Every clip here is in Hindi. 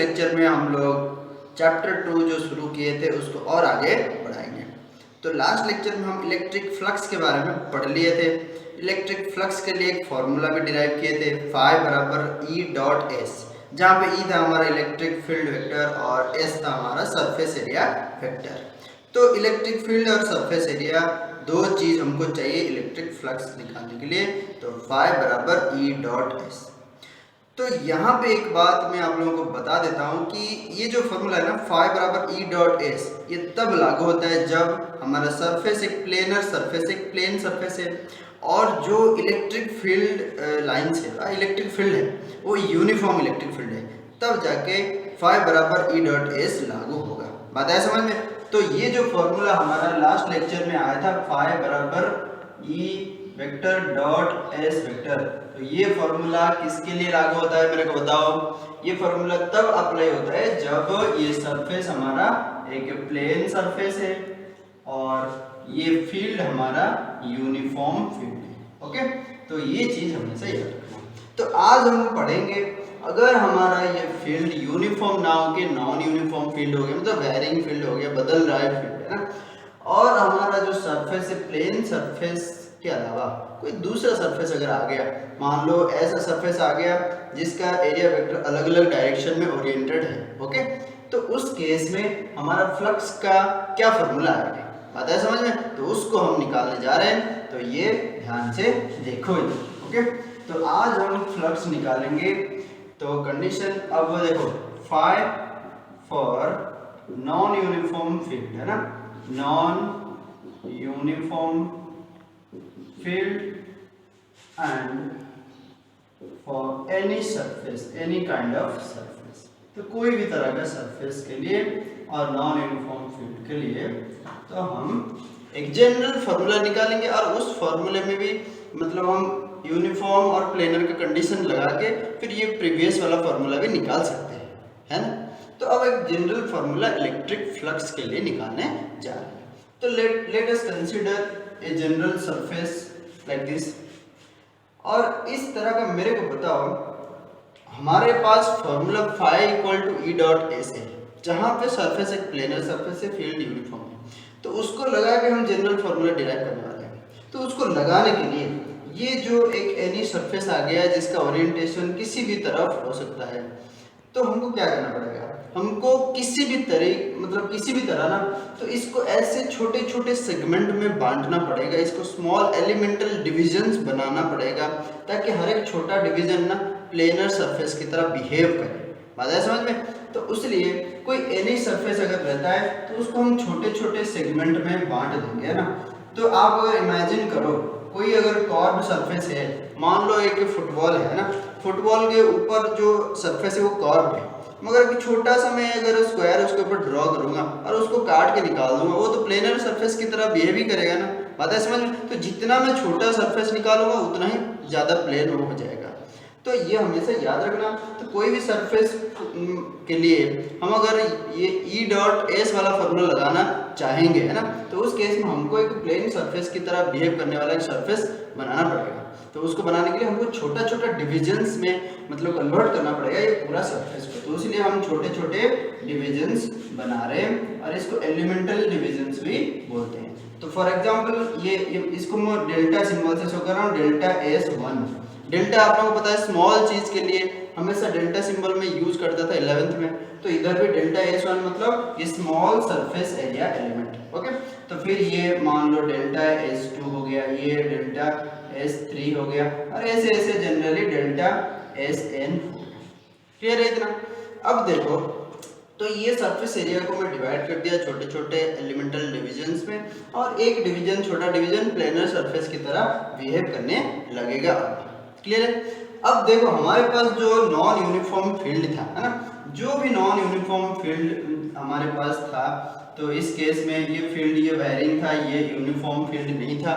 लेक्चर में हम लोग चैप्टर 2 जो शुरू किए थे उसको और आगे बढ़ाएंगे। तो लास्ट लेक्चर में हम इलेक्ट्रिक फ्लक्स के बारे में पढ़ लिए थे। इलेक्ट्रिक फ्लक्स के लिए एक फॉर्मूला भी डिराइव किए थे, फाई बराबर ई डॉट एस, जहाँ पे ई था हमारा इलेक्ट्रिक फील्ड वेक्टर और एस था हमारा सरफेस एरिया वेक्टर। तो इलेक्ट्रिक फील्ड और सरफेस एरिया दो चीज हमको चाहिए इलेक्ट्रिक फ्लक्स निकालने के लिए, तो फाई बराबर ई डॉट एस। तो यहाँ पे एक बात मैं आप लोगों को बता देता हूँ कि ये जो फॉर्मूला है ना, फाई बराबर ई डॉट एस, ये तब लागू होता है जब हमारा सरफेस एक प्लेनर सरफेस, एक प्लेन सरफेस है और जो इलेक्ट्रिक फील्ड लाइन्स है, इलेक्ट्रिक फील्ड है वो यूनिफॉर्म इलेक्ट्रिक फील्ड है, तब जाके फाई बराबर ई डॉट एस लागू होगा। बात है समझ में? तो ये जो फॉर्मूला हमारा लास्ट लेक्चर में आया था, फाई बराबर E vector dot S vector, तो ये फॉर्मूला किसके लिए लागू होता है मेरे को बताओ। ये फॉर्मूला तब अप्लाई होता है जब ये सरफेस हमारा एक प्लेन सरफेस है और ये फील्ड हमारा यूनिफॉर्म फील्ड है। ओके, तो ये चीज हमेशा याद रखना। तो आज हम पढ़ेंगे अगर हमारा ये फील्ड यूनिफॉर्म ना हो के नॉन यूनिफॉर्म फील्ड हो गया, मतलब वेरिंग फील्ड हो गया, बदल रहा है फील्ड, है ना, और हमारा जो सरफेस है प्लेन सरफेस के अलावा कोई दूसरा सरफेस अगर आ गया, मान लो ऐसा सरफेस आ गया जिसका एरिया वेक्टर अलग अलग डायरेक्शन में ओरिएंटेड है, ओके, तो उस केस में हमारा फ्लक्स का क्या फॉर्मूला आएगा, बात है समझ में? तो उसको हम निकालने जा रहे हैं, तो ये ध्यान से देखो इधर। ओके, तो आज हम फ्लक्स निकालेंगे। तो कंडीशन अब देखो, phi for non uniform field है ना, non uniform field and for any surface, any kind of surface, तो कोई भी तरह का सरफेस के लिए और नॉन यूनिफॉर्म फील्ड के लिए तो हम एक जनरल फार्मूला निकालेंगे और उस फार्मूले में भी मतलब हम यूनिफॉर्म और प्लेनर का कंडीशन लगा के फिर ये प्रीवियस वाला फार्मूला भी निकाल सकते हैं, है ना। तो अब एक जनरल फार्मूला इलेक्ट्रिक फ्लक्स के लिए निकालने जा रहे हैं। तो let us consider a general surface like this, और इस तरह का मेरे को बताओ, हमारे पास formula phi equal to E dot S है, जहां पे सरफेस एक प्लेनर सरफेस है, फील्ड यूनिफॉर्म है, तो उसको लगा के हम जनरल फॉर्मूला डिराइव करने वाले हैं। तो उसको लगाने के लिए ये जो एक एनी सरफेस आ गया है जिसका ओरिएंटेशन किसी भी तरफ हो सकता है, तो हमको क्या करना पड़ेगा, हमको किसी भी तरह ना, तो इसको ऐसे छोटे छोटे सेगमेंट में बांटना पड़ेगा, इसको स्मॉल एलिमेंटल डिविजन्स बनाना पड़ेगा ताकि हर एक छोटा डिवीजन ना प्लेनर सरफेस की तरह बिहेव करे, बात है समझ में? तो इसलिए कोई एनी सरफेस अगर रहता है तो उसको हम छोटे छोटे सेगमेंट में बांट देंगे, है ना। तो आप अगर इमेजिन करो कोई अगर कर्व सरफेस है, मान लो एक फुटबॉल है ना, फुटबॉल के ऊपर जो सरफेस है वो कर्व है, मगर एक छोटा सा मैं अगर स्क्वायर उसके ऊपर ड्रॉ करूंगा और उसको काट के निकाल दूंगा, वो तो प्लेनर सरफेस की तरह बिहेव ही करेगा ना, बात है समझ में? तो जितना मैं छोटा सरफेस निकालूंगा उतना ही ज़्यादा प्लेन हो जाएगा। तो ये हमेशा याद रखना। तो कोई भी सरफेस के लिए हम अगर ये ई डॉट एस वाला फॉर्मूला लगाना चाहेंगे, है ना, तो उस केस में हमको एक प्लेन सरफेस की तरह बिहेव करने वाला एक सरफेस बनाना पड़ेगा। तो उसको बनाने के लिए हमको छोटा छोटा डिविजन्स में मतलब कन्वर्ट करना पड़ेगा ये पूरा सरफेस को, तो इसलिए हम छोटे छोटे डिविजन्स बना रहे हैं और इसको एलिमेंटल डिविजन्स भी बोलते हैं। तो फॉर एग्जांपल ये इसको मैं डेल्टा सिंबल से शो कर रहा हूँ, डेल्टा S1। डेल्टा आप लोगों को पता है स्मॉल चीज के लिए हमेशा डेल्टा सिंबल में यूज करता था 11th में, तो इधर भी डेल्टा S1 मतलब ये small surface area element. Okay, तो फिर ये मान लो डेल्टा S2 हो गया, ये डेल्टा S3 हो गया और ऐसे ऐसे जनरली डेल्टा Sn हो गया। क्लियर है इतना? अब देखो, तो ये सरफेस एरिया को मैं डिवाइड कर दिया छोटे छोटे एलिमेंटल डिविजन्स में, और एक डिवीजन छोटा डिवीजन प्लेनर सरफेस की तरह बिहेव करने लगेगा। क्लियर है? अब देखो हमारे पास जो नॉन यूनिफॉर्म फील्ड था, है ना, जो भी नॉन यूनिफॉर्म फील्ड हमारे पास था, तो इस केस में ये फील्ड ये वेरिंग था, ये यूनिफॉर्म फील्ड नहीं था।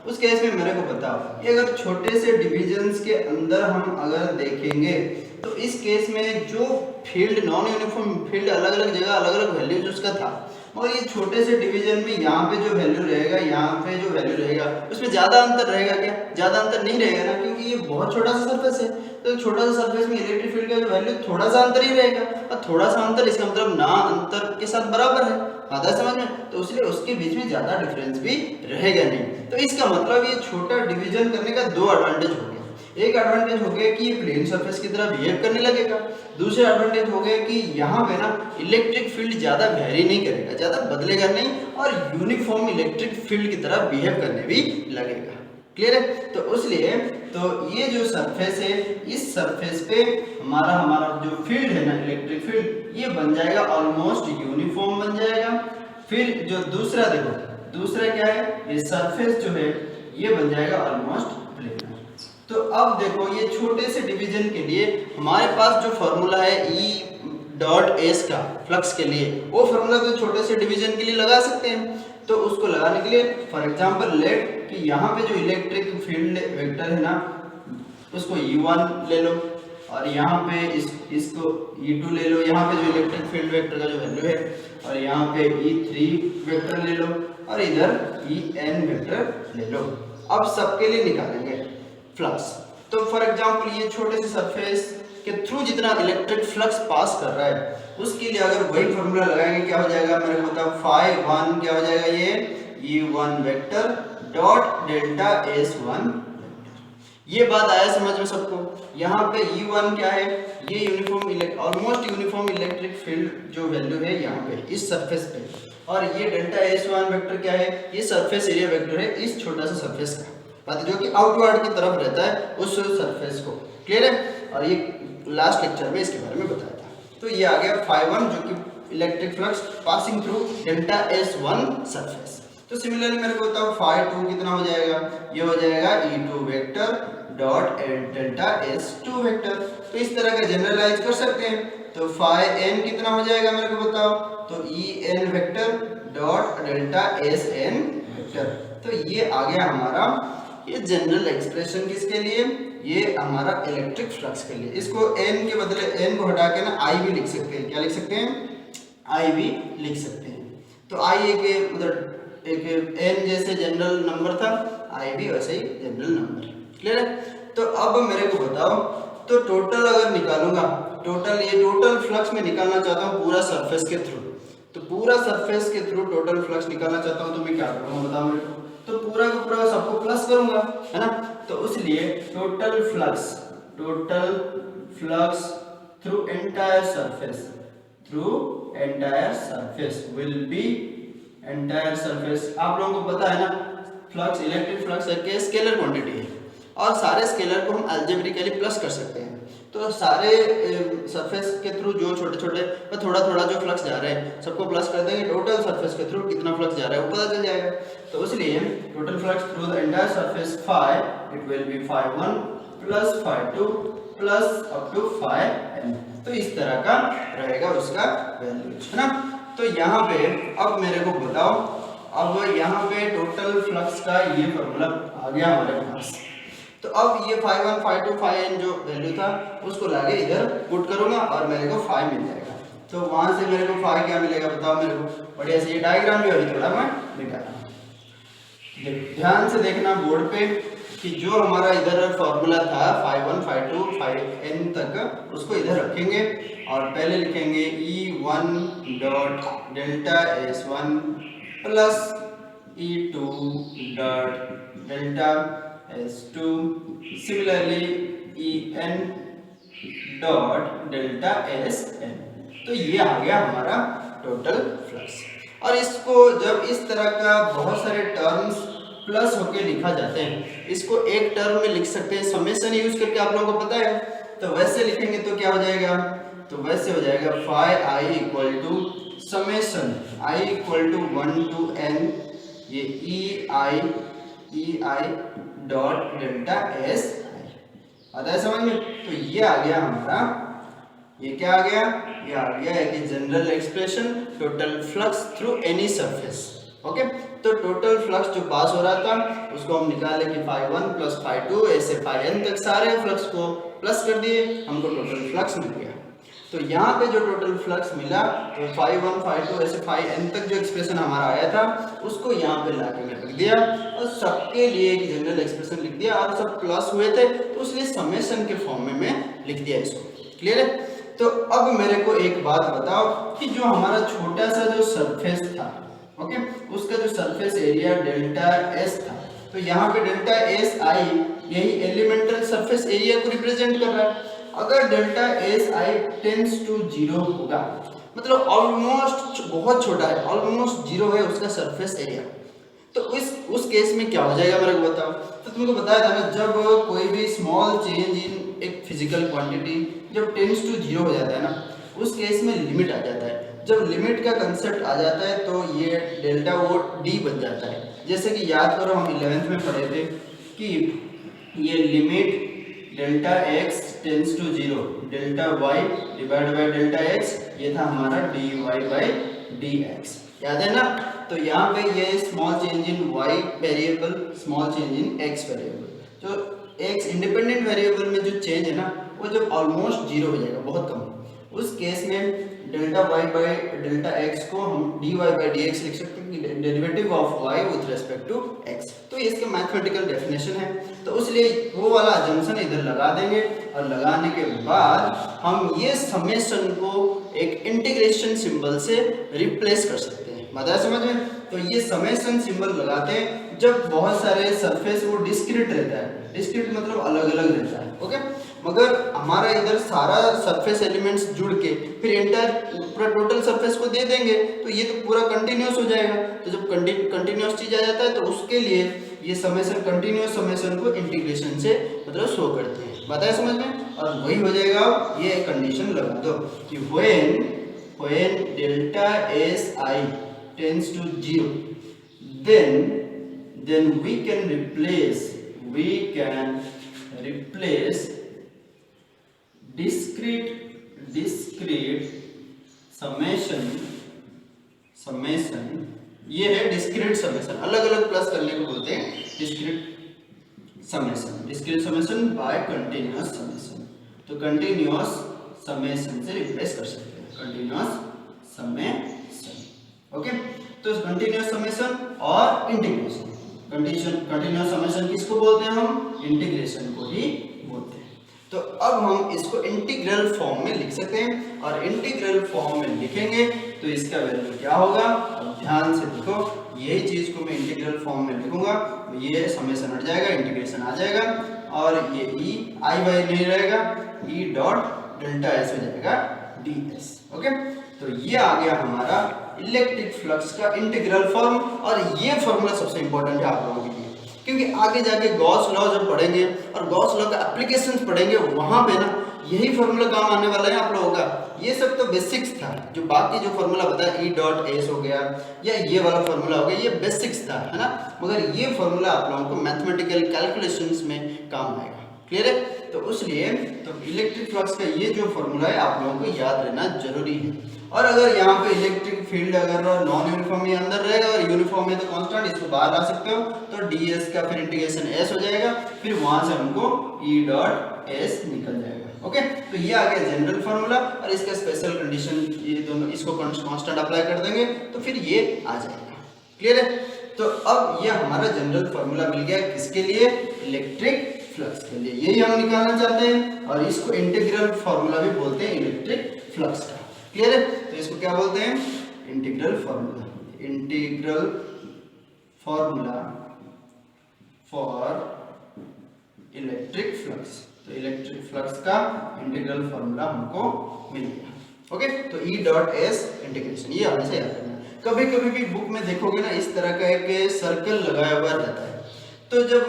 उस केस में मेरे को बताओ, ये अगर छोटे से डिविजन्स के अंदर हम अगर देखेंगे तो इस केस में जो फील्ड नॉन यूनिफॉर्म फील्ड अलग अलग जगह अलग अलग वैल्यूज उसका था, और ये छोटे से डिवीजन में यहाँ पे जो वैल्यू रहेगा, यहाँ पे जो वैल्यू रहेगा उसमें ज़्यादा अंतर रहेगा क्या? ज़्यादा अंतर नहीं रहेगा ना, क्योंकि ये बहुत छोटा सा सरफेस है। तो छोटा सा सरफेस में इलेक्ट्रिक फील्ड का जो वैल्यू थोड़ा सा अंतर ही रहेगा, और थोड़ा सा अंतर इसका मतलब ना अंतर के साथ बराबर है, आता है समझ में? तो इसलिए उसके बीच में ज़्यादा डिफरेंस भी रहेगा नहीं। तो इसका मतलब ये छोटा डिवीजन करने का दो एडवांटेज हो गया। एक एडवांटेज हो गया कि ये प्लेन सरफेस की तरह बिहेव करने लगेगा, दूसरा एडवांटेज हो गया कि यहाँ पे ना इलेक्ट्रिक फील्ड ज़्यादा वेरी नहीं करेगा, ज़्यादा बदलेगा नहीं, और यूनिफॉर्म इलेक्ट्रिक फील्ड की तरह बिहेव करने भी लगेगा। क्लियर है? तो इसलिए तो ये जो सरफेस है, इस सरफेस पे हमारा जो फील्ड है ना, इलेक्ट्रिक फील्ड, ये बन जाएगा ऑलमोस्ट यूनिफॉर्म बन जाएगा। फिर जो दूसरा देखो, दूसरा क्या है, ये सरफेस जो है ये बन जाएगा ऑलमोस्ट प्लेन। तो अब देखो ये छोटे से डिवीजन के लिए हमारे पास जो फॉर्मूला है E डॉट एस का फ्लक्स के लिए, वो फॉर्मूला तो छोटे से डिवीजन के लिए लगा सकते हैं। तो उसको लगाने के लिए फॉर एग्जांपल लेट कि यहाँ पे जो इलेक्ट्रिक फील्ड वेक्टर है ना, उसको E1 ले लो, और यहाँ पे इसको E2 ले लो, यहाँ पे जो इलेक्ट्रिक फील्ड वेक्टर का जो वैल्यू है, और यहाँ पे E3 वेक्टर ले लो, और इधर En वेक्टर ले लो। अब सबके लिए निकालेंगे फ्लक्स। तो फॉर एग्जांपल ये छोटे से सरफेस के थ्रू जितना इलेक्ट्रिक फ्लक्स पास कर रहा है, उसके लिए अगर वही फॉर्मूला लगाएंगे, क्या हो जाएगा मेरे को बताओ, phi1 क्या हो जाएगा, ये E1 vector dot delta S1। ये बात आया समझ में सबको? यहाँ पे E1 क्या है, ये uniform almost uniform electric field जो वैल्यू है यहाँ पे इस सरफेस पे, और ये डेल्टा S1 वेक्टर क्या है, ये सरफेस एरिया वेक्टर है इस छोटा सा सरफेस का, बात जो कि आउटवर्ड की तरफ रहता है उस सरफेस को। क्लियर है? और ये लास्ट लेक्चर में इसके बारे में बताया था। तो ये आ गया phi1 जो कि electric flux passing through delta S1 surface. तो सिमिलरली मेरे को बताओ phi2 कितना हो जाएगा, ये हो जाएगा E2 vector dot delta S2 vector. तो इस तरह का जनरलाइज कर सकते हैं। तो phi n कितना हो जाएगा मेरे को बताओ, तो En vector dot delta Sn vector. तो ये आ गया हमारा ये जनरल एक्सप्रेशन किसके लिए, ये हमारा इलेक्ट्रिक फ्लक्स के लिए। इसको n के बदले n को हटा के ना I भी लिख सकते हैं। क्या लिख सकते हैं? I भी लिख सकते हैं। तो I एक मतलब एक n जैसे जनरल नंबर था, I भी वैसे ही जनरल नंबर। क्लियर है? तो अब मेरे को बताओ, तो टोटल अगर निकालूंगा, टोटल ये टोटल फ्लक्स में निकालना चाहता हूँ पूरा सरफेस के थ्रू, तो पूरा सरफेस के थ्रू टोटल फ्लक्स निकालना चाहता हूँ, तो मैं क्या करूँगा बताओ मेरे को? तो पूरा का पूरा सबको प्लस करूंगा, है ना? तो इसलिए total flux through entire surface will be entire surface. आप लोगों को पता है ना, फ्लक्स इलेक्ट्रिक फ्लक्स एक स्केलर क्वांटिटी है, और सारे स्केलर को हम अलजेब्रिकली प्लस कर सकते हैं। तो सारे सरफेस के थ्रू जो छोटे छोटे थोड़ा थोड़ा जो फ्लक्स जा रहे हैं सबको प्लस कर देंगे, टोटल सरफेस के थ्रू कितना फ्लक्स जा रहा है वो पता चल जाएगा। तो इसलिए total flux through the entire surface phi, it will be phi1 plus phi2 plus up to phi n। तो इस तरह का रहेगा उसका वैल्यू, है ना? तो यहाँ पे अब मेरे को बताओ, अब यहाँ पे टोटल फ्लक्स का ये फॉर्मूला आ गया हमारे पास। तो अब ये phi1 phi2 phi n जो वैल्यू था उसको लाके इधर पुट करूंगा और मेरे को phi मिल जाएगा। तो वहां से मेरे को phi क्या मिलेगा बताओ मेरे को? बढ़िया से ये डायग्राम भी अभी थोड़ा मैं मिटा रहा हूं, ध्यान से देखना बोर्ड पे कि जो हमारा इधर फॉर्मूला था phi1 phi2 phi n तक, उसको इधर रखेंगे और पहले लिखेंगे E1 dot delta S1 plus E2 dot delta S2 similarly En dot delta Sn। तो ये आ गया हमारा टोटल फ्लक्स। और इसको जब इस तरह का बहुत सारे टर्म्स प्लस होके लिखा जाते हैं, इसको एक टर्म में लिख सकते हैं समेशन यूज करके, आप लोगों को पता है। तो वैसे लिखेंगे तो क्या हो जाएगा? तो वैसे हो जाएगा phi I equal to summation I equal to 1 to n ये EI डॉट डेल्टा S आता है समझ में? तो ये आ गया हमारा, ये क्या आ गया? ये आ गया एक general expression total flux through any surface. Okay, तो टोटल फ्लक्स जो पास हो रहा था उसको हम निकाले कि phi1 प्लस phi2 ऐसे phi n तक सारे फ्लक्स को प्लस कर दिए, हमको टोटल फ्लक्स मिल गया। तो यहाँ पे जो टोटल फ्लक्स मिला तो phi 1 phi 2 ऐसे phi n तक जो एक्सप्रेशन हमारा आया था उसको यहाँ पे लाके मैं रख दिया और सबके लिए एक जनरल एक्सप्रेशन लिख दिया और सब प्लस हुए थे तो इसलिए समेशन के फॉर्म में मैं लिख दिया इसको। क्लियर है? तो अब मेरे को एक बात बताओ कि जो हमारा छोटा सा जो सरफेस था, ओके, उसका जो सरफेस एरिया डेल्टा एस था, तो यहाँ पे डेल्टा एस आई यही एलिमेंटल सरफेस एरिया को रिप्रेजेंट कर रहा है। अगर delta S I tends to 0 होगा मतलब ऑलमोस्ट बहुत छोटा है, ऑलमोस्ट 0 है उसका सरफेस एरिया, तो उस केस में क्या हो जाएगा मेरे को बताओ। तो तुमको बताया था ना, जब कोई भी स्मॉल चेंज इन एक फिजिकल क्वांटिटी जब टेंस टू 0 हो जाता है ना, उस केस में लिमिट आ जाता है। जब लिमिट का कंसेप्ट आ जाता है तो ये डेल्टा वो डी बन जाता है। जैसे कि याद करो हम 11th में पढ़े थे कि ये limit delta x tends to 0 delta y divide by delta x, ये था हमारा dy बाय dx, याद है ना। तो यहाँ पे ये small change in y variable, small change in x variable, जो x इंडिपेंडेंट वेरिएबल में जो चेंज है ना वो जब ऑलमोस्ट 0 हो जाएगा, बहुत कम, उस केस में delta y bye delta x को हम dy बाय dx लिख सकते हैं कि derivative of y with respect to x। तो ये इसका मैथमेटिकल डेफिनेशन है, तो इसलिए वो वाला अजम्पशन इधर लगा देंगे और लगाने के बाद हम ये समेशन को एक इंटीग्रेशन सिंबल से रिप्लेस कर सकते हैं। बताया समझ में? तो ये समेशन सिंबल लगाते हैं जब बहुत सारे सरफेस वो डिस्क्रीट रहता है, डिस्क्रीट मतलब अलग अलग रहता है, ओके, मगर हमारा इधर सारा सरफेस एलिमेंट्स जुड़ के फिर एंटायर पूरा टोटल सरफेस को दे देंगे तो ये तो पूरा कंटिन्यूस हो जाएगा। तो जब कंटिन्यूस चीज आ जाता है तो उसके लिए ये समेशन, कंटिन्यूस समेशन को इंटीग्रेशन से मतलब शो करते हैं। बताया समझ में? और वही हो जाएगा, ये कंडीशन लगा दो कि when delta s I tends to 0 then we can replace discrete summation, ये है डिस्क्रीट समेशन, अलग अलग प्लस करने को बोलते हैं discrete summation by continuous summation. तो कंटिन्यूअस समेशन से रिप्लेस कर सकते हैं, कंटिन्यूअस समेशन, ओके। तो कंटिन्यूअस समेशन और इंटीग्रेशन, कंटिन्यूअस समेशन किसको बोलते हैं हम? इंटीग्रेशन को ही बोलते हैं। तो अब हम इसको इंटीग्रल फॉर्म में लिख सकते हैं और इंटीग्रल फॉर्म में लिखेंगे तो इसका वैल्यू क्या होगा? अब ध्यान से देखो, यही चीज को मैं इंटीग्रल फॉर्म में लिखूंगा, ये समेशन हट जाएगा, इंटीग्रेशन आ जाएगा और ये ई आई वाई नहीं रहेगा, ई डॉट डेल्टा एस हो जाएगा ds, ओके। तो ये आ गया हमारा इलेक्ट्रिक फ्लक्स का इंटीग्रल फॉर्म। और ये फॉर्मूला सबसे इंपॉर्टेंट है आप लोगों के लिए, क्योंकि आगे जाके गॉस लॉ जब पढ़ेंगे और गॉस लॉ का एप्लीकेशंस पढ़ेंगे वहां पे ना यही फॉर्मूला काम आने वाला है आप लोगों का। ये सब तो बेसिक्स था, जो बाकी जो फॉर्मूला बताया ई डॉट एस हो गया या ये वाला फॉर्मूला हो गया, ये बेसिक्स था, है ना, मगर ये फॉर्मूला आप लोगों को मैथमेटिकल कैलकुलेशंस में काम आएगा। क्लियर है? तो उसलिए तो इलेक्ट्रिक फ्लक्स का ये जो फॉर्मूला है आप लोगों को याद रहना जरूरी है। और अगर यहाँ पे इलेक्ट्रिक फील्ड अगर नॉन यूनिफॉर्म ही अंदर रहेगा और यूनिफॉर्म है तो कांस्टेंट, इसको बाहर ला सकते हो, तो ds का फिर इंटीग्रेशन s हो जाएगा, फिर वहां से हमको e डॉट s निकल जाएगा, ओके। तो ये आ गया जनरल फार्मूला और इसका स्पेशल कंडीशन, ये दोनों इसको कांस्टेंट अप्लाई कर देंगे तो फिर ये आ जाएगा। क्लियर है? तो अब ये हमारा जनरल फार्मूला मिल गया किसके लिए? इलेक्ट्रिक फ्लक्स के लिए। यही हम निकालना चाहते हैं और इसको इंटीग्रल फार्मूला भी बोलते हैं इलेक्ट्रिक फ्लक्स का। क्लियर है? तो इसको क्या बोलते हैं? Integral formula, integral formula for electric flux. तो इलेक्ट्रिक फ्लक्स का इंटीग्रल फार्मूला हमको मिल गया, ओके। तो ई डॉट एस इंटीग्रेशन, ये हमेशा याद रखना। कभी कभी भी बुक में देखोगे ना इस तरह का एक सर्कल लगाया हुआ रहता है, तो जब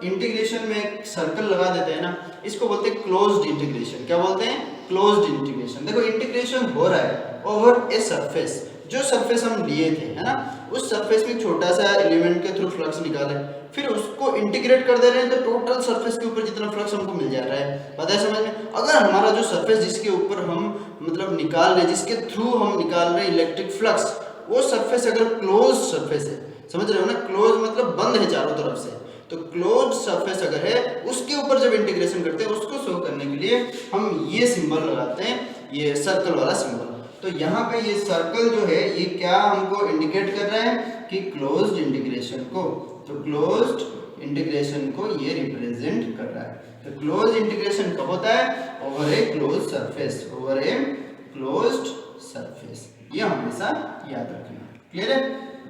इंटीग्रेशन में एक सर्कल लगा देते हैं ना, इसको बोलते हैं क्लोज्ड इंटीग्रेशन। क्या बोलते हैं? Closed integration. देखो इंटीग्रेशन हो रहा है ओवर ए सरफेस, जो सरफेस हम लिए थे, है ना, उस सरफेस में छोटा सा एलिमेंट के थ्रू फ्लक्स निकाले, फिर उसको इंटीग्रेट कर दे रहे हैं तो टोटल सरफेस के ऊपर जितना फ्लक्स हमको मिल जा रहा है। पता है समझ में? अगर हमारा जो सरफेस जिसके ऊपर हम मतलब निकाल रहे हैं, जिसके थ्रू हम निकाल रहे हैं इलेक्ट्रिक फ्लक्स, वो सरफेस अगर क्लोज सरफेस है, समझ रहे हो ना, क्लोज मतलब बंद है चारों तरफ से, तो क्लोज सरफेस अगर है उसके ऊपर जब इंटीग्रेशन करते हैं उसको शो करने के लिए हम ये सिंबल लगाते हैं ये सर्कल वाला सिंबल। तो यहाँ पे ये सर्कल जो है ये क्या हमको इंडिकेट कर रहा है कि क्लोज्ड इंटीग्रेशन को, तो क्लोज्ड इंटीग्रेशन को ये रिप्रेजेंट कर रहा है। तो क्लोज इंटीग्रेशन कब होता है? Over A close surface, over a closed surface. ये हमेशा याद रखना, क्लियर है?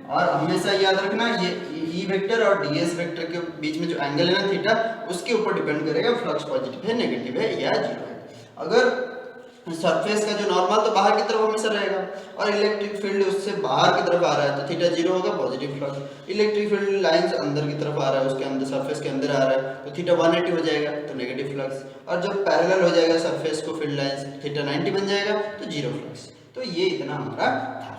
और हमेशा याद रखना ये ई वेक्टर और डीएस वेक्टर के बीच में जो एंगल है ना थीटा, उसके ऊपर डिपेंड करेगा फ्लक्स पॉजिटिव है, नेगेटिव है या जीरो है। अगर सरफेस का जो नॉर्मल तो बाहर की तरफ हमेशा रहेगा और इलेक्ट्रिक फील्ड उससे बाहर की तरफ आ रहा है तो थीटा जीरो होगा, positive flux. Electric field lines अंदर की तरफ आ रहा है, उसके अंदर सरफेस के अंदर आ रहा है तो थीटा 180 हो जाएगा तो नेगेटिव फ्लक्स। और जब पैरेलल हो जाएगा सरफेस को फील्ड लाइंस, थीटा 90 बन जाएगा तो जीरो फ्लक्स। तो ये इतना हमारा था।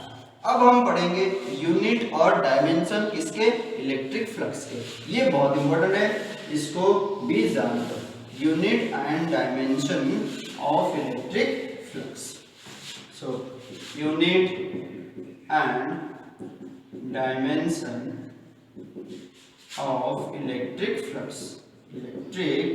अब हम पढ़ेंगे यूनिट और डायमेंशन किसके? इलेक्ट्रिक फ्लक्स के। ये बहुत इंपॉर्टेंट है, इसको भी जान लो। Unit and dimension of electric flux. So unit and dimension of electric flux, electric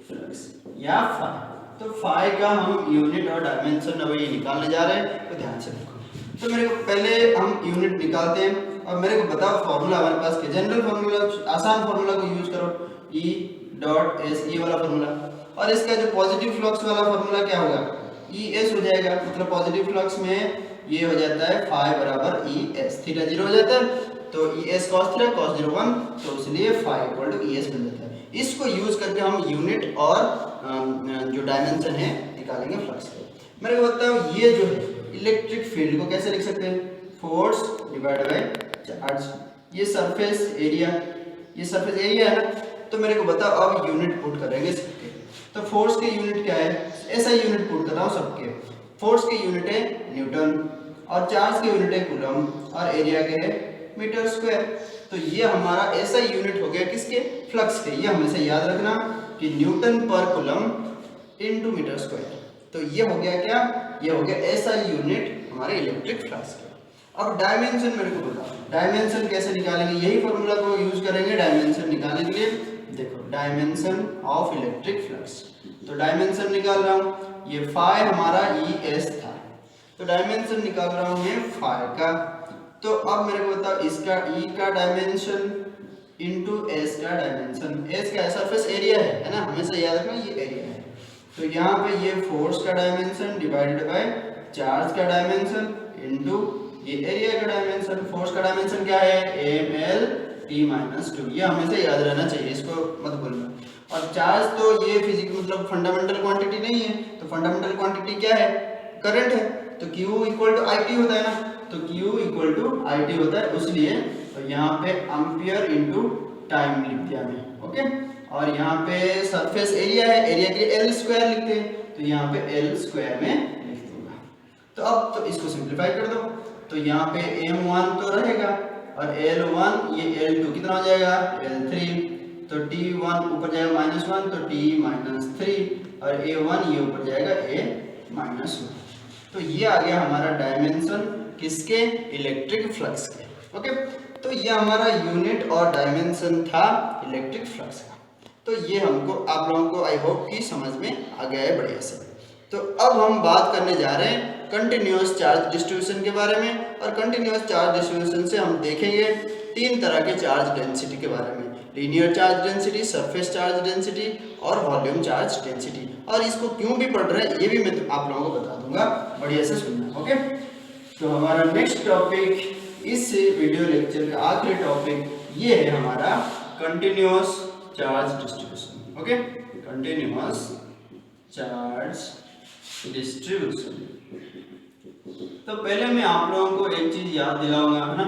flux या phi। तो phi का हम यूनिट और डायमेंशन अभी निकालने जा रहे हैं, तो ध्यान से देखो। तो मेरे को पहले हम यूनिट निकालते हैं और मेरे को बताओ फॉर्मूला हमारे पास के जनरल फॉर्मूला, आसान फॉर्मूला को यूज करो, E डॉट एस, ये वाला फॉर्मूला। और इसका जो पॉजिटिव फ्लक्स वाला फॉर्मूला क्या होगा? ई एस हो जाएगा, मतलब पॉजिटिव फ्लक्स में ये हो जाता है फाई बराबर ई एस, थीटा जीरो हो जाता है तो E S cos theta cos zero 1, तो इसलिए phi equal to E S बन जाता है। इसको यूज करके हम यूनिट और जो डायमेंशन है निकालेंगे फ्लक्स के। मेरे को बताओ ये जो है इलेक्ट्रिक फील्ड को कैसे लिख सकते हैं? Force divide by charge. ये सरफेस एरिया, ये सरफेस एरिया है ना, तो मेरे को बताओ अब यूनिट पुट करेंगे सबके। तो फोर्स के यूनिट क्या है? ऐसा यूनिट पुट कर रहा हूँ सबके। फोर्स के यूनिट है न्यूटन और चार्ज के यूनिट है कूलम और एरिया के है मीटर स्क्वायर। तो ये हमारा ऐसा यूनिट हो गया किसके? फ्लक्स के। ये हमेशा याद रखना कि न्यूटन पर कूलम इनटू मीटर स्क्वायर। तो ये हो गया क्या? ये हो गया ऐसा यूनिट हमारे इलेक्ट्रिक फ्लक्स का। अब डायमेंशन मेरे को बताओ, डायमेंशन कैसे निकालेंगे? यही फॉर्मूला को यूज करेंगे डायमेंशन निकालने के लिए। देखो डायमेंशन ऑफ इलेक्ट्रिक फ्लक्स, तो डायमेंशन निकाल रहा हूँ, ये फाई हमारा ई एस था, तो डायमेंशन निकाल रहा हूँ मैं फाई का। तो अब मेरे को बताओ इसका ई का डायमेंशन इनटू एस का डायमेंशन। एस का सरफेस एरिया है ना, हमेशा याद रखना ये एरिया है। तो यहाँ पे ये फोर्स का डायमेंशन डिवाइडेड बाय चार्ज का डायमेंशन इनटू ये एरिया का डायमेंशन। फोर्स का डायमेंशन क्या है? एम एल टी माइनस 2, ये हमेशा याद रहना चाहिए, इसको मत भूलना। और चार्ज तो ये फिजिक्स मतलब फंडामेंटल क्वांटिटी नहीं है, तो फंडामेंटल क्वांटिटी क्या है? करंट है, तो Q equal to I T होता है ना, तो Q equal to I T होता है, इसलिए तो यहाँ पे एम्पियर इनटू टाइम लिख दिया मैं, ओके। और यहाँ पे सरफेस एरिया है, एरिया के लिए एल स्क्वायर लिखते हैं, तो यहाँ पे एल स्क्वायर में लिख दूंगा। तो अब तो इसको सिंप्लीफाई कर दो, तो यहाँ पे m1 तो रहेगा और L1 ये L2 कितना हो जाएगा? L3, तो T1 ऊपर जाएगा -1 तो T -3 और A1 ये ऊपर जाएगा A-1। तो ये आ गया हमारा डायमेंशन किसके? इलेक्ट्रिक फ्लक्स के, ओके। तो ये हमारा यूनिट और डायमेंशन था इलेक्ट्रिक फ्लक्स का। तो ये हमको आप लोगों को आई होप कि समझ में आ गया है बढ़िया से। तो अब हम बात करने जा रहे हैं कंटिन्यूअस चार्ज डिस्ट्रीब्यूशन के बारे में। और कंटिन्यूअस चार्ज डिस्ट्रीब्यूशन से हम देखेंगे 3 तरह के चार्ज डेंसिटी के बारे में, linear charge density, surface charge density और वॉल्यूम चार्ज डेंसिटी। और इसको क्यों भी पढ़ रहे हैं ये भी मैं आप लोगों को बता दूंगा, बढ़िया से सुनना, ओके। तो हमारा नेक्स्ट टॉपिक, इस वीडियो लेक्चर का आखिरी टॉपिक ये है हमारा continuous charge distribution, okay. Continuous charge distribution. तो पहले मैं आप लोगों को एक चीज याद दिलाऊंगा, है ना।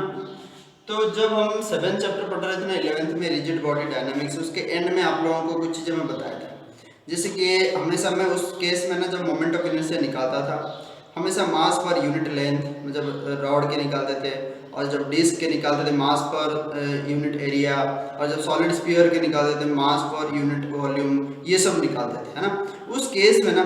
तो जब हम 7th चैप्टर पढ़ रहे थे ना 11th में, रिजिड बॉडी डायनामिक्स, उसके एंड में आप लोगों को कुछ चीजें मैं बताया था। जैसे कि हमेशा मैं उस केस में ना जब मोमेंट ऑफ इनर्शिया निकालता था, हमेशा मास पर यूनिट लेंथ जब रॉड के निकालते थे, और जब डिस्क के निकालते थे मास पर यूनिट एरिया, और जब सॉलिड स्फीयर के निकालते थे मास पर यूनिट वॉल्यूम, ये सब निकालते थे, है ना। उस केस में ना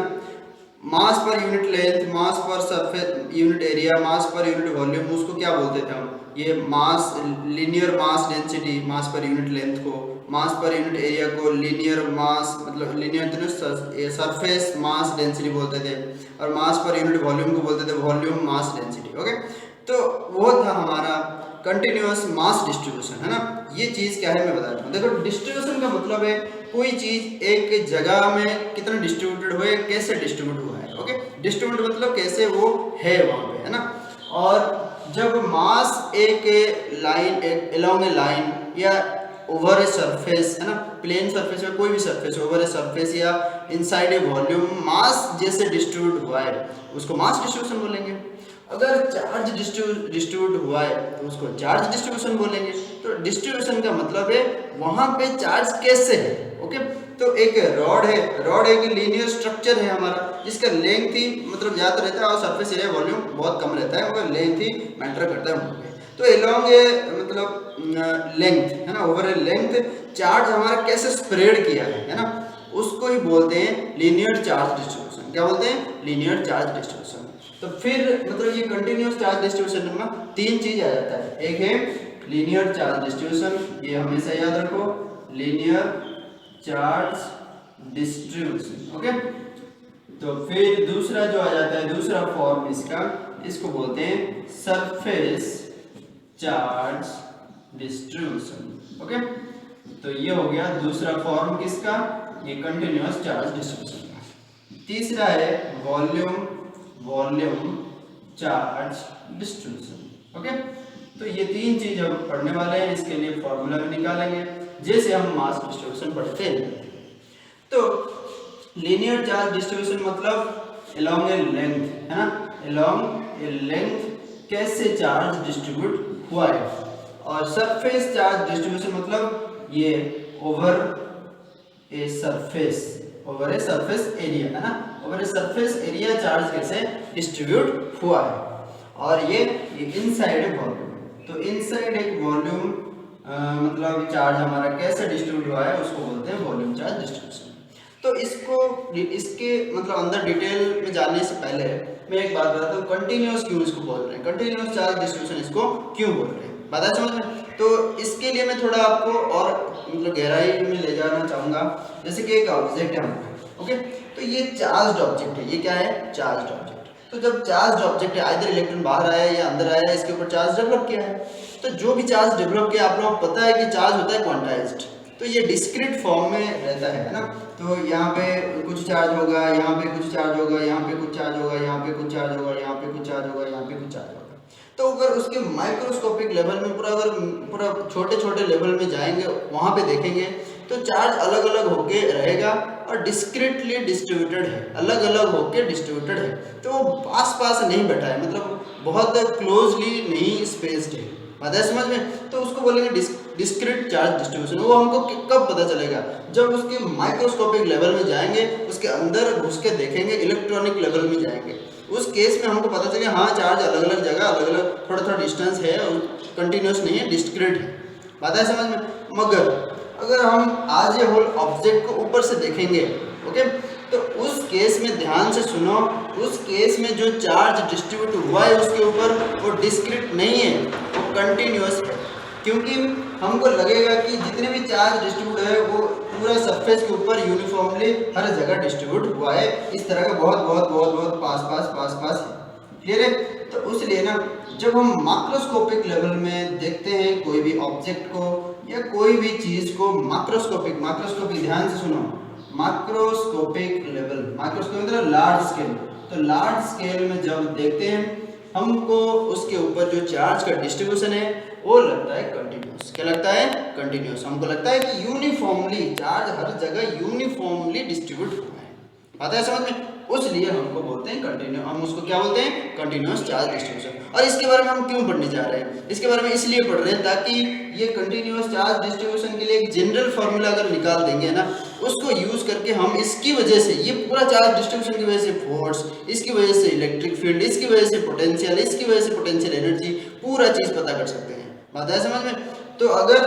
मास पर यूनिट लेंथ, मास पर सरफेस यूनिट एरिया, मास पर यूनिट वॉल्यूम, उसको क्या बोलते थे हम, ये मास, लीनियर मास डेंसिटी मास पर यूनिट लेंथ को, मास पर यूनिट एरिया को लीनियर मास मतलब लीनियर सरफेस मास डेंसिटी बोलते थे, और मास पर यूनिट वॉल्यूम को बोलते थे वॉल्यूम मास डेंसिटी। ओके, तो वो था हमारा कंटिन्यूअस मास डिस्ट्रीब्यूशन, है ना। ये चीज़ क्या है मैं बता रहा हूँ। देखो डिस्ट्रीब्यूशन का मतलब है कोई चीज़ एक जगह में कितना डिस्ट्रीब्यूटेड हुआ है, कैसे डिस्ट्रीब्यूट हुआ है। ओके, डिस्ट्रीब्यूट मतलब कैसे वो है वहाँ पे, है ना। और जब मास एक लाइन अलोंग ए लाइन या ओवर ए सरफेस, है ना, प्लेन सरफेस या कोई भी सरफेस ओवर ए सरफेस या इनसाइड ए वॉल्यूम मास जैसे डिस्ट्रीब्यूट हुआ है उसको मास डिस्ट्रीब्यूशन बोलेंगे। अगर चार्ज डिस्ट्रीब्यूट हुआ है तो उसको चार्ज डिस्ट्रीब्यूशन बोलेंगे। तो डिस्ट्रीब्यूशन का मतलब है वहां पे चार्ज कैसे है। ओके, तो एक रॉड है, रॉड एक लीनियर स्ट्रक्चर है हमारा जिसका लेंथ ही मतलब ज़्यादा रहता है और सरफेस एरिया वॉल्यूम बहुत कम रहता है, मगर लेंथ ही मैटर करता है वहाँ पे। तो एलोंग ए मतलब लेंथ, है ना, ओवर ए लेंथ चार्ज हमारा कैसे स्प्रेड किया है ना, उसको ही बोलते हैं लीनियर चार्ज डिस्ट्रीब्यूशन। क्या बोलते हैं? Linear charge distribution. तो फिर मतलब ये कंटिन्यूअस चार्ज डिस्ट्रीब्यूशन में तीन चीज आ जाता है। एक है लीनियर चार्ज डिस्ट्रीब्यूशन, ये हमेशा याद रखो, लीनियर चार्ज डिस्ट्रीब्यूशन। ओके, तो फिर दूसरा जो आ जाता है, दूसरा फॉर्म इसका, इसको बोलते हैं सरफेस चार्ज डिस्ट्रीब्यूशन। ओके, तो ये हो गया दूसरा फॉर्म किसका, ये कंटिन्यूअस चार्ज डिस्ट्रीब्यूशन का। तीसरा है वॉल्यूम चार्ज डिस्ट्रीब्यूशन। ओके, तो ये तीन चीज हम पढ़ने वाले हैं, इसके लिए फॉर्मूला भी निकालेंगे जैसे हम मास डिस्ट्रीब्यूशन पढ़ते हैं। तो लीनियर चार्ज डिस्ट्रीब्यूशन मतलब अलोंग ए लेंथ, है ना, अलोंग ए लेंथ कैसे चार्ज डिस्ट्रीब्यूट हुआ है। और सरफेस चार्ज डिस्ट्रीब्यूशन मतलब ये ओवर ए सरफेस एरिया, है ना, over a surface area charge कैसे डिस्ट्रीब्यूट हुआ है। और ये इनसाइड एक वॉल्यूम, तो इनसाइड एक वॉल्यूम मतलब चार्ज हमारा कैसे डिस्ट्रीब्यूट हुआ है उसको बोलते हैं वॉल्यूम चार्ज डिस्ट्रीब्यूशन। तो इसके मतलब अंदर डिटेल में जाने से पहले मैं एक बात बताता हूँ, कंटिन्यूअस क्यों इसको बोल रहे हैं, कंटिन्यूअस चार्ज डिस्ट्रीब्यूशन इसको क्यों बोल रहे हैं, बात समझ में। तो इसके लिए मैं थोड़ा आपको और मतलब गहराई में ले जाना चाहूँगा। जैसे कि एक ऑब्जेक्ट है हमारा, ओके, तो ये चार्ज्ड ऑब्जेक्ट है, ये क्या है, चार्ज्ड ऑब्जेक्ट। तो जब चार्ज्ड ऑब्जेक्ट है, आइदर इलेक्ट्रॉन बाहर आया है या अंदर आया है, इसके ऊपर चार्ज डेवलप किया है। तो जो भी चार्ज डेवलप किया, आप लोग पता है कि चार्ज होता है क्वांटाइज्ड, तो ये डिस्क्रीट फॉर्म में रहता है ना। तो यहाँ पे कुछ चार्ज होगा, यहाँ पे कुछ चार्ज होगा, यहाँ पे कुछ चार्ज होगा, यहाँ पे कुछ चार्ज होगा, यहाँ पे कुछ चार्ज होगा, यहाँ पे कुछ चार्ज होगा। तो अगर उसके माइक्रोस्कोपिक लेवल में पूरा छोटे छोटे लेवल में जाएंगे, वहाँ पे देखेंगे तो चार्ज अलग अलग होके रहेगा और डिस्क्रीटली डिस्ट्रीब्यूटेड है, अलग अलग होके डिस्ट्रीब्यूटेड है। तो वो पास पास नहीं बैठा है, मतलब बहुत क्लोजली नहीं स्पेस्ड है, बात है समझ में। तो उसको बोलेंगे डिस्क्रीट चार्ज डिस्ट्रीब्यूशन। वो हमको कब पता चलेगा, जब उसके माइक्रोस्कोपिक लेवल में जाएंगे, उसके अंदर घुस के देखेंगे, इलेक्ट्रॉनिक लेवल में जाएंगे, उस केस में हमको पता चलेगा हाँ चार्ज अलग अलग जगह अलग अलग थोड़ा थोड़ा डिस्टेंस है और कंटिन्यूस नहीं है, डिस्क्रीट है, बात है समझ में। मगर अगर हम आज ये होल ऑब्जेक्ट को ऊपर से देखेंगे, ओके, तो उस केस में ध्यान से सुनो, उस केस में जो चार्ज डिस्ट्रीब्यूट हुआ है उसके ऊपर वो डिस्क्रीट नहीं है, वो कंटिन्यूअस है। क्योंकि हमको लगेगा कि जितने भी चार्ज डिस्ट्रीब्यूट है वो पूरा सरफेस के ऊपर यूनिफॉर्मली हर जगह डिस्ट्रीब्यूट हुआ है, इस तरह का बहुत बहुत बहुत बहुत पास पास है, क्लियर है। तो उसलिए ना जब हम माइक्रोस्कोपिक लेवल में देखते हैं कोई भी ऑब्जेक्ट को या कोई भी चीज को, माइक्रोस्कोपिक ध्यान से सुनो, माइक्रोस्कोपिक लेवल, माइक्रोस्कोपिक मतलब लार्ज स्केल। तो लार्ज स्केल में जब देखते हैं हमको उसके ऊपर जो चार्ज का डिस्ट्रीब्यूशन है वो लगता है कंटिन्यूअस। क्या लगता है? कंटिन्यूअस। हमको लगता है कि यूनिफॉर्मली चार्ज हर जगह यूनिफॉर्मली डिस्ट्रीब्यूट हुआ है, आता है समझ में। उसलिए हमको बोलते हैं कंटिन्यू, हम उसको क्या बोलते हैं? Continuous charge distribution. और इसके बारे में हम क्यों पढ़ने जा रहे हैं? इसके बारे में इसलिए पढ़ रहे हैं ताकि ये कंटिन्यूअस चार्ज डिस्ट्रीब्यूशन के लिए एक जनरल फॉर्मूला अगर निकाल देंगे ना, उसको यूज करके हम इसकी वजह से, ये पूरा चार्ज डिस्ट्रीब्यूशन की वजह से फोर्स, इसकी वजह से इलेक्ट्रिक फील्ड, इसकी वजह से पोटेंशियल, इसकी वजह से पोटेंशियल एनर्जी, पूरा चीज पता कर सकते हैं, बात है समझ में। तो अगर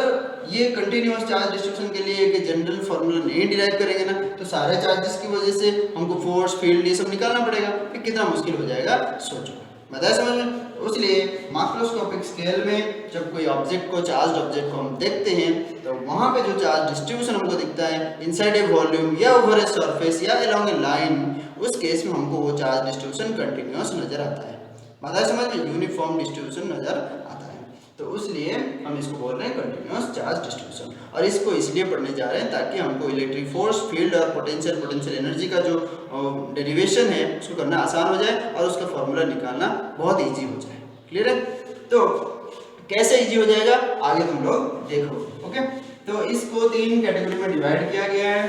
ये कंटिन्यूअस चार्ज डिस्ट्रीब्यूशन के लिए एक जनरल फार्मूला नहीं डिराइव करेंगे ना, तो सारे चार्जेस की वजह से हमको फोर्स फील्ड ये सब निकालना पड़ेगा, फिर कितना मुश्किल हो जाएगा सोचो। बताया समझ में? इसलिए माइक्रोस्कोपिक स्केल में जब कोई ऑब्जेक्ट को, चार्ज ऑब्जेक्ट को हम देखते हैं, तो वहां पे जो चार्ज डिस्ट्रीब्यूशन हमको दिखता है इनसाइड ए वॉल्यूम या ओवर ए सरफेस या अलोंग ए लाइन, उस केस में हमको वो चार्ज डिस्ट्रीब्यूशन कंटिन्यूअस नजर आता है। बताया समझ में? यूनिफॉर्म डिस्ट्रीब्यूशन नजर आता है। तो इसलिए हम इसको बोल रहे हैं कंटिन्यूअस चार्ज डिस्ट्रीब्यूशन, और इसको इसलिए पढ़ने जा रहे हैं ताकि हमको इलेक्ट्रिक फोर्स, फील्ड और पोटेंशियल एनर्जी का जो डेरिवेशन है उसको करना आसान हो जाए और उसका फॉर्मूला निकालना बहुत इजी हो जाए। क्लियर है? तो कैसे इजी हो जाएगा आगे तुम लोग देखो। ओके, तो इसको 3 कैटेगरी में डिवाइड किया गया है,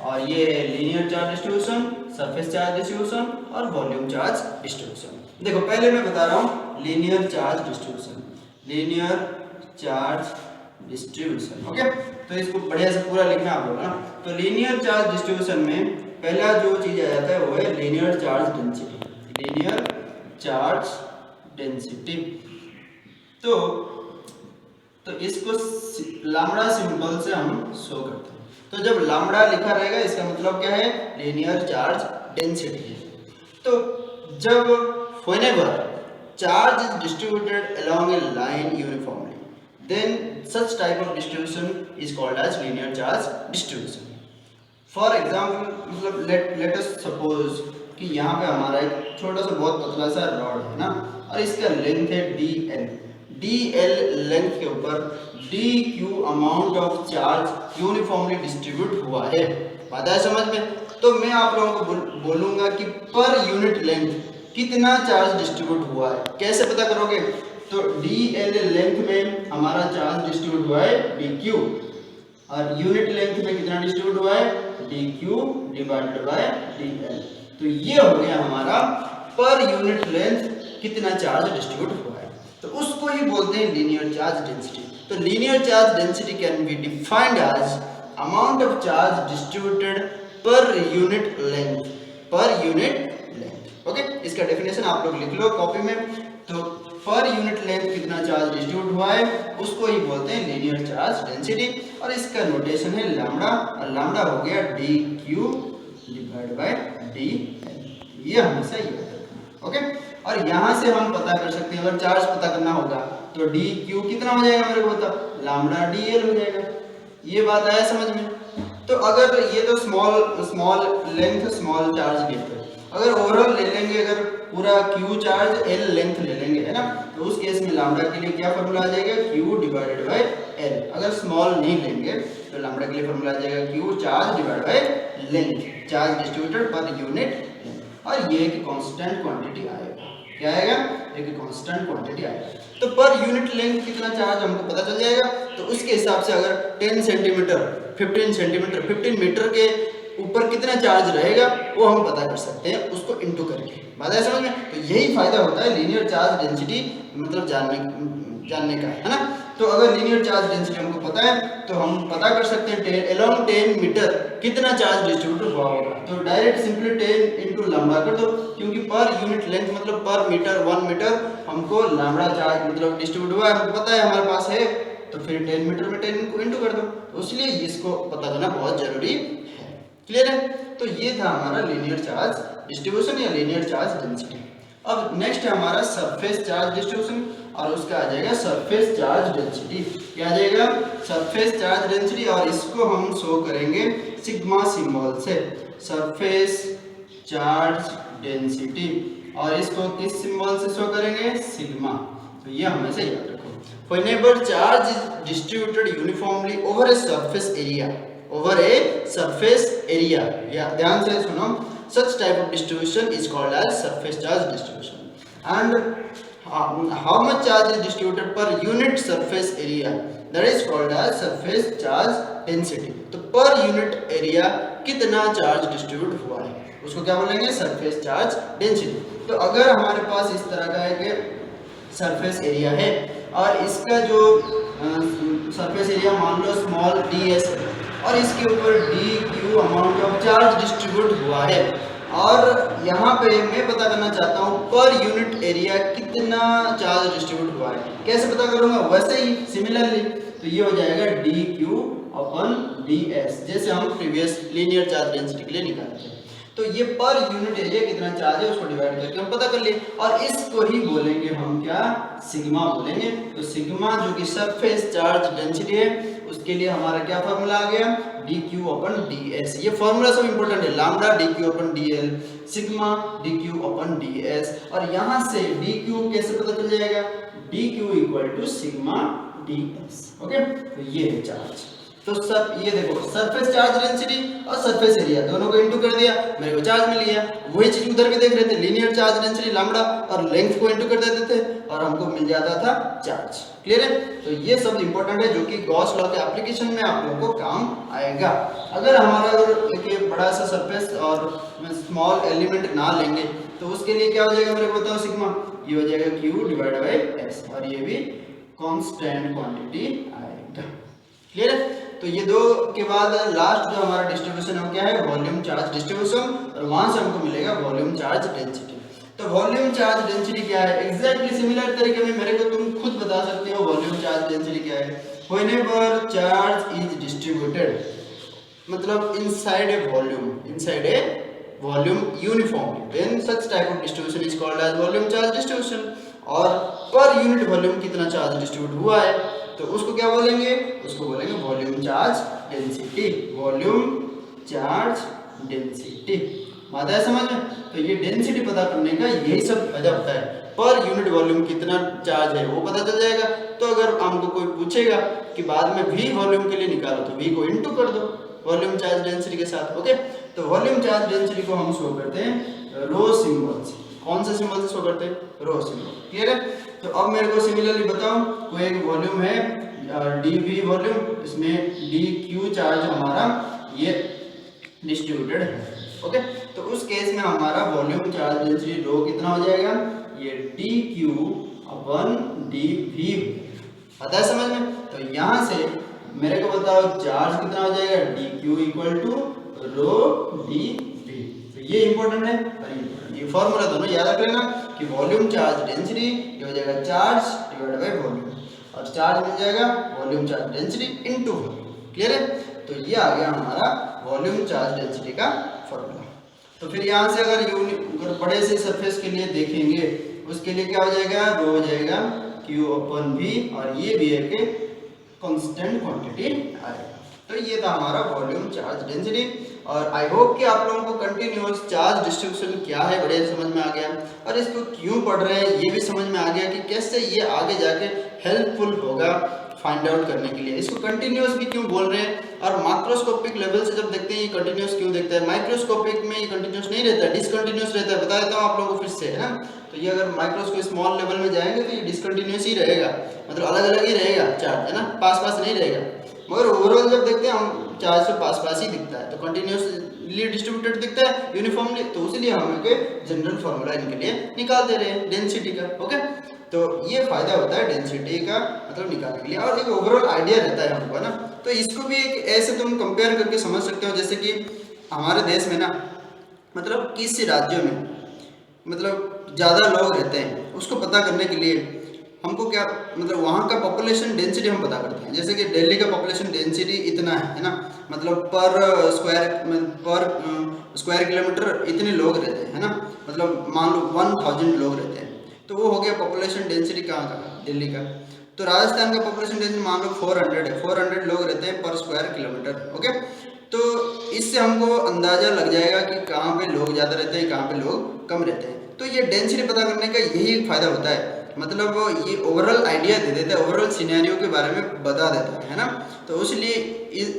और ये है linear charge distribution, surface charge distribution और वॉल्यूम चार्ज डिस्ट्रीब्यूशन। देखो पहले मैं बता रहा हूँ linear charge distribution, linear charge distribution. Okay, तो इसको बढ़िया से पूरा लिखना आप लोग ना। तो लीनियर चार्ज डिस्ट्रीब्यूशन में पहला जो चीज आ जाता है वो है linear charge density. Linear charge density, तो इसको लैम्बडा सिंबल से हम शो करते हैं। तो जब लैम्बडा लिखा रहेगा इसका मतलब क्या है? लीनियर चार्ज डेंसिटी है। तो जब whenever charge is distributed along a line uniformly, then such type of distribution is called as linear charge distribution. For example, मतलब let us suppose कि यहाँ पे हमारा एक छोटा सा बहुत पतला सा रॉड है ना, और इसका लेंथ है dl। dl लेंथ के ऊपर dq amount of charge uniformly distribute हुआ है। बात है समझ में? तो मैं आप लोगों को बोलूंगा कि पर यूनिट लेंथ कितना चार्ज डिस्ट्रीब्यूट हुआ है। कैसे पता करोगे? तो dl लेंथ में हमारा चार्ज डिस्ट्रीब्यूट हुआ है dq, और यूनिट लेंथ में कितना डिस्ट्रीब्यूट हुआ है? dq divided by dl। तो ये हो गया हमारा पर यूनिट लेंथ कितना चार्ज डिस्ट्रीब्यूट हुआ है, तो उसको ही बोलते हैं लीनियर चार्ज डेंसिटी। तो linear charge density can be defined as amount of charge distributed per unit length, per unit length. Okay, इसका डेफिनेशन आप लोग लिख लो कॉपी में। तो पर यूनिट लेंथ कितना चार्ज डिस्ट्रीब्यूट हुआ है उसको ही बोलते हैं लीनियर चार्ज डेंसिटी, और इसका नोटेशन है लैम्बडा, और लैम्बडा हो गया dq डिवाइड बाय dl। ये हमेशा याद रखना। ओके, और यहाँ से हम पता कर सकते हैं, अगर चार्ज पता करना होगा तो dq कितना हो जाएगा मेरे को बता? लैम्बडा dl हो जाएगा। ये बात आया समझ में? तो अगर ये तो small length small charge gift है, अगर ओवरऑल ले लेंगे, अगर पूरा q चार्ज l लेंथ ले लेंगे है ना, तो उस केस में लैम्बडा के लिए क्या फॉर्मूला आ जाएगा? q divided by l। अगर स्मॉल नहीं लेंगे तो लैम्बडा के लिए फॉर्मूला आ जाएगा q charge divided by length, charge distributed per unit length. और ये एक कांस्टेंट क्वांटिटी आएगा। क्या आएगा? एक कांस्टेंट क्वांटिटी आएगा। तो पर यूनिट लेंथ कितना चार्ज हमको पता चल जाएगा। तो उसके हिसाब से अगर 10 सेंटीमीटर, 15 सेंटीमीटर, 15 मीटर के ऊपर कितना चार्ज रहेगा वो हम पता कर सकते हैं उसको इनटू करके। बात है समझ में? तो यही फायदा होता है लीनियर चार्ज डेंसिटी मतलब जानने का, है ना। तो अगर लीनियर चार्ज डेंसिटी हमको पता है तो हम पता कर सकते हैं अलोंग 10 मीटर कितना चार्ज डिस्ट्रीब्यूट हुआ होगा। तो डायरेक्ट सिंपली 10 इंटू लैम्बडा कर दो, क्योंकि पर यूनिट लेंथ मतलब पर मीटर 1 मीटर हमको लैम्बडा चार्ज मतलब डिस्ट्रीब्यूट हुआ है, हमको पता है हमारे पास है, तो फिर 10 मीटर में 10 को इंटू कर दो। तो इसलिए इसको पता करना बहुत जरूरी है। क्लियर है? तो ये था हमारा लीनियर चार्ज डिस्ट्रीब्यूशन या लीनियर चार्ज डेंसिटी। अब नेक्स्ट है हमारा सरफेस चार्ज डिस्ट्रीब्यूशन, और उसका आ जाएगा सरफेस चार्ज डेंसिटी। क्या आ जाएगा? सरफेस चार्ज डेंसिटी, और इसको हम शो करेंगे सिग्मा सिंबल से, सरफेस चार्ज डेंसिटी, और इसको किस सिंबल से शो करेंगे? सिग्मा। तो ये हमेशा याद रखो। Whenever charge is distributed uniformly over a surface area, over a surface area, या ध्यान से सुनो, such type of distribution is called as surface charge distribution. And how much charge is distributed per unit surface area, that is called as surface charge density. तो per unit area कितना चार्ज डिस्ट्रीब्यूट हुआ है उसको क्या बोलेंगे? Surface charge density. तो अगर हमारे पास इस तरह का एक सरफेस एरिया है और इसका जो सरफेस एरिया मान लो स्मॉल ds है, और इसके ऊपर dq amount of charge distribute हुआ है, और यहाँ पे मैं पता करना चाहता हूँ पर यूनिट एरिया कितना चार्ज डिस्ट्रीब्यूट हुआ है। कैसे पता करूँगा? वैसे ही सिमिलरली तो ये हो जाएगा dq अपन ds, जैसे हम प्रीवियस लीनियर चार्ज डेंसिटी के लिए निकालते हैं। तो ये पर यूनिट एरिया कितना चार्ज है उसको डिवाइड करके हम पता कर लिए, और इसको ही बोलेंगे हम क्या, सिग्मा बोलेंगे। तो सिग्मा जो कि सरफेस चार्ज डेंसिटी है, उसके लिए हमारा क्या फॉर्मूला आ गया, dq अपन ds। ये फॉर्मूला सब इंपॉर्टेंट है, लैम्डा dq अपन dl, सिग्मा dq अपन ds, और यहां से dq कैसे पता चल जाएगा, dq equal to sigma ds। Okay, तो ये है चार्ज। तो सब ये देखो, सरफेस चार्ज डेंसिटी और सरफेस एरिया दोनों को इनटू कर दिया, मेरे को चार्ज मिल गया। वही चीज उधर भी देख रहे थे, लीनियर चार्ज डेंसिटी लैम्डा और लेंथ को इनटू कर देते थे और हमको मिल जाता था चार्ज। क्लियर है? तो ये सब इंपॉर्टेंट है जो कि गॉस लॉ के एप्लीकेशन में आप लोगों को काम आएगा। अगर हमारा एक बड़ा सा सरफेस और स्मॉल एलिमेंट ना लेंगे तो उसके लिए क्या हो जाएगा मेरे को बताओ, सिग्मा ये हो जाएगा q डिवाइड बाय s, और ये भी कांस्टेंट क्वांटिटी आएगा। क्लियर है? तो ये दो के बाद लास्ट जो हमारा डिस्ट्रीब्यूशन है वो क्या है, वॉल्यूम चार्ज डिस्ट्रीब्यूशन, और वहां से हमको मिलेगा वॉल्यूम चार्ज डेंसिटी। तो वॉल्यूम चार्ज डेंसिटी क्या है, एग्जैक्टली सिमिलर तरीके में मेरे को तुम खुद बता सकते हो वॉल्यूम चार्ज डेंसिटी क्या है। व्हेनेवर चार्ज इज डिस्ट्रीब्यूटेड, मतलब inside a volume uniformly, then such type of distribution is called as volume charge distribution. और पर यूनिट वॉल्यूम कितना चार्ज डिस्ट्रीब्यूट हुआ है तो उसको क्या बोलेंगे, उसको बोलेंगे volume charge density. Volume charge density, बात है समझ में? तो ये डेंसिटी पता करने का यही सब वजह होता है, पर यूनिट वॉल्यूम कितना चार्ज है वो पता चल जाएगा। तो अगर हमको कोई पूछेगा कि बाद में v वॉल्यूम के लिए निकालो तो v को इनटू कर दो वॉल्यूम चार्ज डेंसिटी के साथ। ओके, तो वॉल्यूम चार्ज डेंसिटी को हम शो करते हैं रो सिंबल से। कौन सा सिंबल से शो करते हैं, रो सिंबल। क्लियर है? तो अब मेरे को सिमिलरली बताओ, कोई एक वॉल्यूम है dv वॉल्यूम, इसमें dq चार्ज हमारा ये डिस्ट्रीब्यूटेड है। ओके, तो उस केस में हमारा वॉल्यूम चार्ज डेंसिटी रो कितना हो जाएगा, ये dq अपन dv। पता है समझ में? तो यहां से मेरे को बताओ चार्ज कितना हो जाएगा, dq equal to rho dv। तो ये इंपॉर्टेंट है, ये फॉर्मूला दोनों याद रख लेना कि वॉल्यूम चार्ज डेंसिटी ये हो जाएगा चार्ज डिवाइड बाय वॉल्यूम, और चार्ज मिल जाएगा volume charge density into volume. Clear है? तो ये आ गया हमारा वॉल्यूम चार्ज डेंसिटी का फॉर्मूला। तो फिर यहाँ से अगर बड़े से सरफेस के लिए देखेंगे उसके लिए क्या हो जाएगा, रो हो जाएगा q अपन v, और ये भी है कि कांस्टेंट क्वांटिटी आएगा। तो ये था हमारा वॉल्यूम चार्ज डेंसिटी, और आई होप कि आप लोगों को कंटिन्यूअस चार्ज डिस्ट्रीब्यूशन क्या है बढ़िया समझ में आ गया, और इसको क्यों पढ़ रहे हैं ये भी समझ में आ गया कि कैसे ये आगे जाके हेल्पफुल होगा फाइंड आउट करने के लिए। इसको कंटिन्यूअस भी क्यों बोल रहे हैं, और माइक्रोस्कोपिक लेवल से जब देखते हैं ये कंटिन्यूअस क्यों देखता है, माइक्रोस्कोपिक में ये कंटिन्यूअस नहीं रहता है, डिसकंटिन्यूअस रहता है। बता देता हूँ आप लोगों को फिर से, है ना। तो ये अगर माइक्रोस्कोप स्मॉल लेवल में जाएंगे तो ये डिसकंटिन्यूअस ही रहेगा, मतलब अलग अलग ही रहेगा चार्ज, है ना, पास पास नहीं रहेगा। मगर ओवरऑल जब देखते हैं हम चार्ज से पास पास ही दिखता है, तो कंटिन्यूअसली डिस्ट्रीब्यूटेड दिखता है यूनिफॉर्मली, तो इसलिए हम एक जनरल फार्मूला इनके लिए निकाल दे रहे हैं डेंसिटी का। ओके, तो ये फायदा होता है डेंसिटी का मतलब निकालने के लिए, और एक ओवरऑल आइडिया रहता है हमको, है ना। तो इसको भी एक ऐसे तुम कंपेयर करके समझ सकते हो, जैसे कि हमारे देश में ना मतलब किस राज्यों में मतलब ज़्यादा लोग रहते हैं, उसको पता करने के लिए हमको क्या मतलब वहाँ का पॉपुलेशन डेंसिटी हम पता करते हैं। जैसे कि दिल्ली का पॉपुलेशन डेंसिटी इतना है ना, मतलब पर स्क्वायर किलोमीटर इतने लोग रहते हैं, है ना, मतलब मान लो 1000 लोग रहते हैं, तो वो हो गया पॉपुलेशन डेंसिटी कहाँ का, दिल्ली का। तो राजस्थान का पॉपुलेशन डेंसिटी मान लो 400 है, 400 लोग रहते हैं पर स्क्वायर किलोमीटर। ओके, तो इससे हमको अंदाजा लग जाएगा कि कहाँ पे लोग ज़्यादा रहते हैं, कहाँ पे लोग कम रहते हैं। तो ये डेंसिटी पता करने का यही एक फायदा होता है, मतलब ये ओवरऑल आइडिया दे देता है, ओवरऑल सिनेरियो के बारे में बता देता है ना। तो इसलिए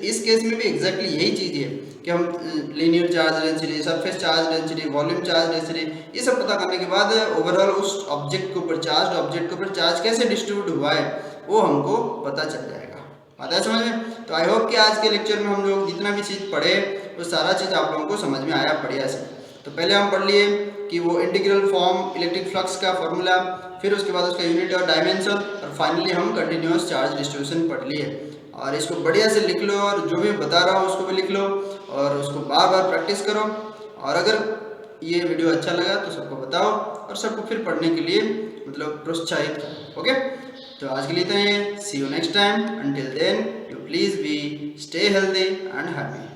इस केस में भी एग्जैक्टली यही चीज़ है कि हम linear charge density, surface charge density, volume charge density, ये सब पता करने के बाद ओवरऑल उस ऑब्जेक्ट के ऊपर चार्ज ऑब्जेक्ट के ऊपर चार्ज कैसे डिस्ट्रीब्यूट हुआ है वो हमको पता चल जाएगा। आता है समझ में? तो आई होप कि आज के लेक्चर में हम लोग जितना भी चीज़ पढ़े वो सारा चीज़ आप लोगों को समझ में आया बढ़िया से। तो पहले हम पढ़ लिए कि वो इंटीग्रल फॉर्म इलेक्ट्रिक फ्लक्स का फॉर्मूला, फिर उसके बाद उसका यूनिट और डायमेंशन, और फाइनली हम कंटिन्यूअस चार्ज डिस्ट्रीब्यूशन पढ़ लिए। और इसको बढ़िया से लिख लो, और जो भी बता रहा हूँ उसको भी लिख लो, और उसको बार बार प्रैक्टिस करो। और अगर ये वीडियो अच्छा लगा तो सबको बताओ, और सबको फिर पढ़ने के लिए मतलब प्रोत्साहित करो। ओके, तो आज के लिए तो ये see you next time, until then you please be stay healthy and happy.